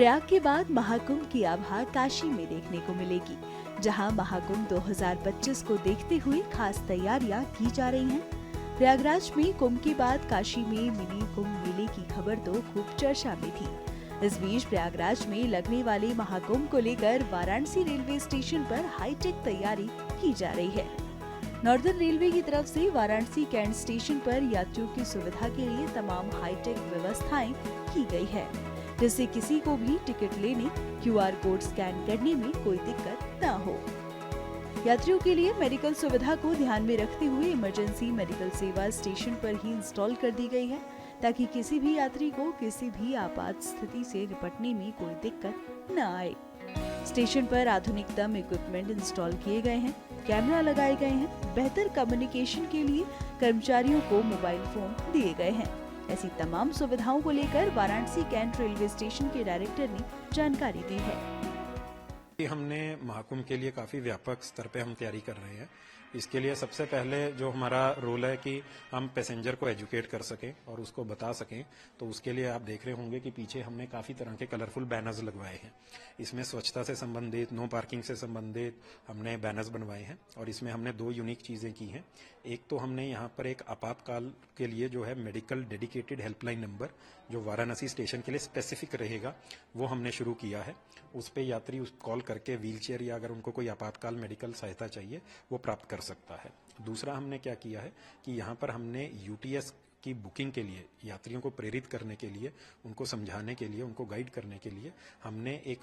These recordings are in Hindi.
प्रयाग के बाद महाकुंभ की आभा काशी में देखने को मिलेगी, जहां महाकुंभ 2025 को देखते हुए खास तैयारियां की जा रही हैं। प्रयागराज में कुंभ के बाद काशी में मिनी कुंभ मेले की खबर तो खूब चर्चा में थी। इस बीच प्रयागराज में लगने वाले महाकुंभ को लेकर वाराणसी रेलवे स्टेशन पर हाईटेक तैयारी की जा रही है। नॉर्दर्न रेलवे की तरफ से वाराणसी कैंट स्टेशन पर यात्रियों की सुविधा के लिए तमाम हाईटेक व्यवस्थाएं की गई है, जिससे किसी को भी टिकट लेने, QR कोड स्कैन करने में कोई दिक्कत न हो। यात्रियों के लिए मेडिकल सुविधा को ध्यान में रखते हुए इमरजेंसी मेडिकल सेवा स्टेशन पर ही इंस्टॉल कर दी गई है, ताकि किसी भी यात्री को किसी भी आपात स्थिति से निपटने में कोई दिक्कत न आए। स्टेशन पर आधुनिकतम इक्विपमेंट इंस्टॉल किए गए हैं, कैमरा लगाए गए हैं, बेहतर कम्युनिकेशन के लिए कर्मचारियों को मोबाइल फोन दिए गए हैं। ऐसी तमाम सुविधाओं को लेकर वाराणसी कैंट रेलवे स्टेशन के डायरेक्टर ने जानकारी दी है। हमने महाकुंभ के लिए काफी व्यापक स्तर पे हम तैयारी कर रहे हैं। इसके लिए सबसे पहले जो हमारा रोल है कि हम पैसेंजर को एजुकेट कर सकें और उसको बता सकें, तो उसके लिए आप देख रहे होंगे कि पीछे हमने काफी तरह के कलरफुल बैनर्स लगवाए हैं। इसमें स्वच्छता से संबंधित, नो पार्किंग से संबंधित हमने बैनर्स बनवाए हैं और इसमें हमने 2 यूनिक चीजें की हैं। एक तो हमने यहाँ पर एक आपातकाल के लिए जो है मेडिकल डेडिकेटेड हेल्पलाइन नंबर जो वाराणसी स्टेशन के लिए स्पेसिफिक रहेगा, वो हमने शुरू किया है। उस पे यात्री उस कॉल करके व्हीलचेयर या अगर उनको कोई आपातकाल मेडिकल सहायता चाहिए वो प्राप्त कर सकता है। दूसरा हमने क्या किया है कि यहाँ पर हमने UTS की बुकिंग के लिए यात्रियों को प्रेरित करने के लिए, उनको समझाने के लिए, उनको गाइड करने के लिए हमने एक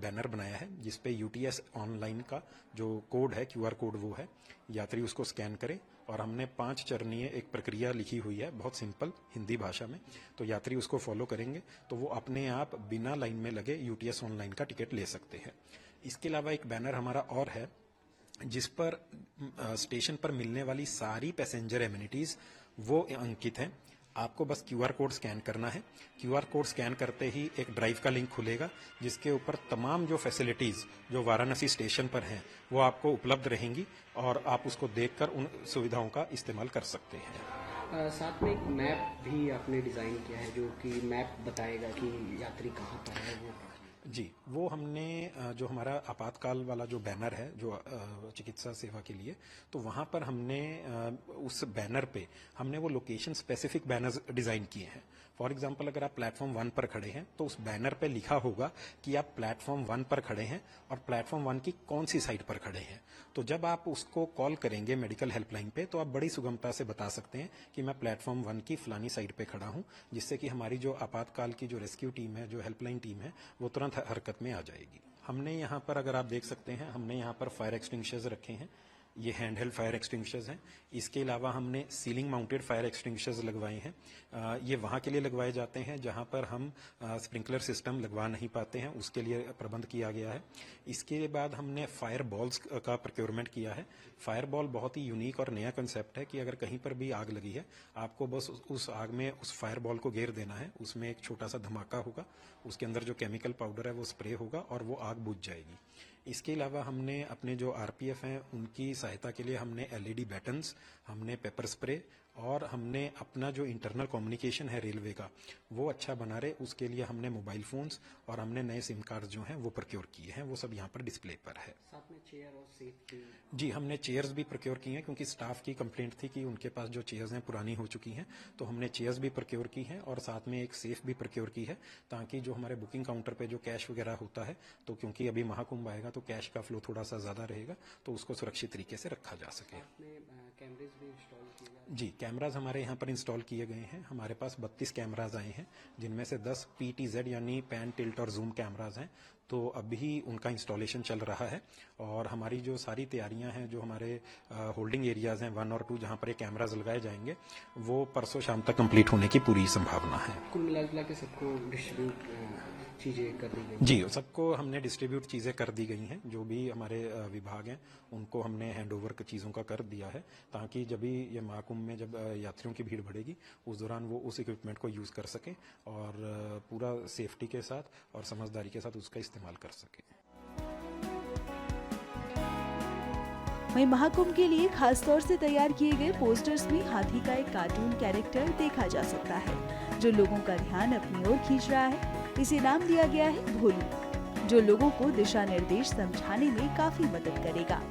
बैनर बनाया है जिसपे UTS ऑनलाइन का जो कोड है, QR कोड वो है, यात्री उसको स्कैन करे और हमने 5 चरणीय एक प्रक्रिया लिखी हुई है, बहुत सिंपल हिंदी भाषा में। तो यात्री उसको फॉलो करेंगे तो वो अपने आप बिना लाइन में लगे UTS ऑनलाइन का टिकट ले सकते हैं। इसके अलावा एक बैनर हमारा और है जिस पर स्टेशन पर मिलने वाली सारी पैसेंजर एमिनिटीज वो अंकित हैं। आपको बस QR कोड स्कैन करना है। QR कोड स्कैन करते ही एक ड्राइव का लिंक खुलेगा जिसके ऊपर तमाम जो फैसिलिटीज जो वाराणसी स्टेशन पर हैं वो आपको उपलब्ध रहेंगी और आप उसको देखकर उन सुविधाओं का इस्तेमाल कर सकते हैं। साथ में एक मैप भी आपने डिजाइन किया है जो कि मैप बताएगा कि यात्री कहाँ पर है। जी, वो हमने जो हमारा आपातकाल वाला जो बैनर है जो चिकित्सा सेवा के लिए, तो वहाँ पर हमने उस बैनर पे हमने वो लोकेशन स्पेसिफिक बैनर्स डिजाइन किए हैं। फॉर एग्जांपल अगर आप प्लेटफॉर्म 1 पर खड़े हैं तो उस बैनर पे लिखा होगा कि आप प्लेटफॉर्म 1 पर खड़े हैं और प्लेटफॉर्म 1 की कौन सी साइड पर खड़े हैं। तो जब आप उसको कॉल करेंगे मेडिकल हेल्पलाइन पे तो आप बड़ी सुगमता से बता सकते हैं कि मैं प्लेटफॉर्म 1 की फलानी साइड पे खड़ा हूं, जिससे कि हमारी जो आपातकाल की जो रेस्क्यू टीम है, जो हेल्पलाइन टीम है, वो तुरंत हरकत में आ जाएगी। हमने यहाँ पर अगर आप देख सकते हैं, हमने यहाँ पर फायर एक्सटिंग्विशर्स रखे हैं। ये हैंडहेल्ड फायर एक्सटिंग्विशर्स हैं। इसके अलावा हमने सीलिंग माउंटेड फायर एक्सटिंग्विशर्स लगवाए हैं। ये वहाँ के लिए लगवाए जाते हैं जहाँ पर हम स्प्रिंकलर सिस्टम लगवा नहीं पाते हैं, उसके लिए प्रबंध किया गया है। इसके बाद हमने फायर बॉल्स का प्रोक्योरमेंट किया है। फायर बॉल बहुत ही यूनिक और नया कंसेप्ट है कि अगर कहीं पर भी आग लगी है, आपको बस उस आग में उस फायर बॉल को घेर देना है। उसमें एक छोटा सा धमाका होगा, उसके अंदर जो केमिकल पाउडर है वो स्प्रे होगा और वो आग बुझ जाएगी। इसके अलावा हमने अपने जो RPF हैं उनकी सहायता के लिए हमने LED बैटन्स, हमने पेपर स्प्रे और हमने अपना जो इंटरनल कम्युनिकेशन है रेलवे का वो अच्छा बना रहे, उसके लिए हमने मोबाइल फोन्स और हमने नए SIM कार्ड जो हैं वो प्रोक्योर किए हैं। वो सब यहाँ पर डिस्प्ले पर है। साथ में चेयर और सीट भी। जी, हमने चेयर्स भी प्रोक्योर की हैं क्योंकि स्टाफ की कंप्लेंट थी कि उनके पास जो चेयर्स हैं पुरानी हो चुकी हैं, तो हमने चेयर्स भी प्रोक्योर की हैं और साथ में एक सेफ भी प्रोक्योर की है, ताकि जो हमारे बुकिंग काउंटर पे जो कैश वगैरह होता है, तो क्योंकि अभी महाकुंभ आएगा तो कैश का फ्लो थोड़ा सा ज्यादा रहेगा, तो उसको सुरक्षित तरीके से रखा जा सके। कैमरेज भी इंस्टॉल किए गए? जी, कैमराज हमारे यहाँ पर इंस्टॉल किए गए हैं। हमारे पास 32 कैमराज आए हैं, जिनमें से 10 PTZ यानी पैन, टिल्ट और जूम कैमराज हैं। तो अभी उनका इंस्टॉलेशन चल रहा है और हमारी जो सारी तैयारियां हैं, जो हमारे होल्डिंग एरियाज हैं 1 और 2 जहां पर ये कैमराज लगाए जाएंगे, वो परसों शाम तक कंप्लीट होने की पूरी संभावना है। कुल मिला के सबको डिस्ट्रीब्यूट चीजें कर दी गई? जी, सबको हमने डिस्ट्रीब्यूट चीजें कर दी गई हैं। जो भी हमारे विभाग हैं उनको हमने हैंडओवर चीजों का कर दिया है, ताकि जब भी ये महाकुंभ में जब यात्रियों की भीड़ बढ़ेगी उस दौरान वो उस इक्विपमेंट को यूज कर सके और पूरा सेफ्टी के साथ और समझदारी के साथ उसका इस्तेमाल कर सके। वहीं महाकुंभ के लिए खास तौर से तैयार किए गए पोस्टर्स में हाथी का एक कार्टून कैरेक्टर देखा जा सकता है, जो लोगों का ध्यान अपनी ओर खींच रहा है। इसे नाम दिया गया है भोलू, जो लोगों को दिशा निर्देश समझाने में काफी मदद करेगा।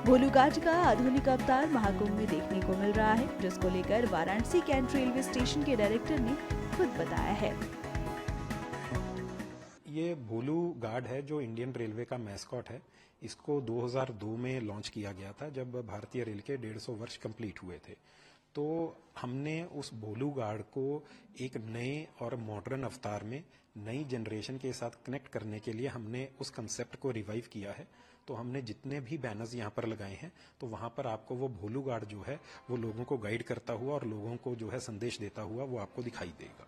भोलू घाट का आधुनिक अवतार महाकुंभ में देखने को मिल रहा है, जिसको लेकर वाराणसी कैंट रेलवे स्टेशन के डायरेक्टर ने खुद बताया है। ये भोलू गार्ड है जो इंडियन रेलवे का मैस्कॉट है। इसको 2002 में लॉन्च किया गया था जब भारतीय रेल के 150 वर्ष कंप्लीट हुए थे। तो हमने उस भोलू गार्ड को एक नए और मॉडर्न अवतार में नई जनरेशन के साथ कनेक्ट करने के लिए हमने उस कंसेप्ट को रिवाइव किया है। तो हमने जितने भी बैनर्स यहाँ पर लगाए हैं तो वहाँ पर आपको वो भोलू गार्ड जो है वो लोगों को गाइड करता हुआ और लोगों को जो है संदेश देता हुआ वो आपको दिखाई देगा।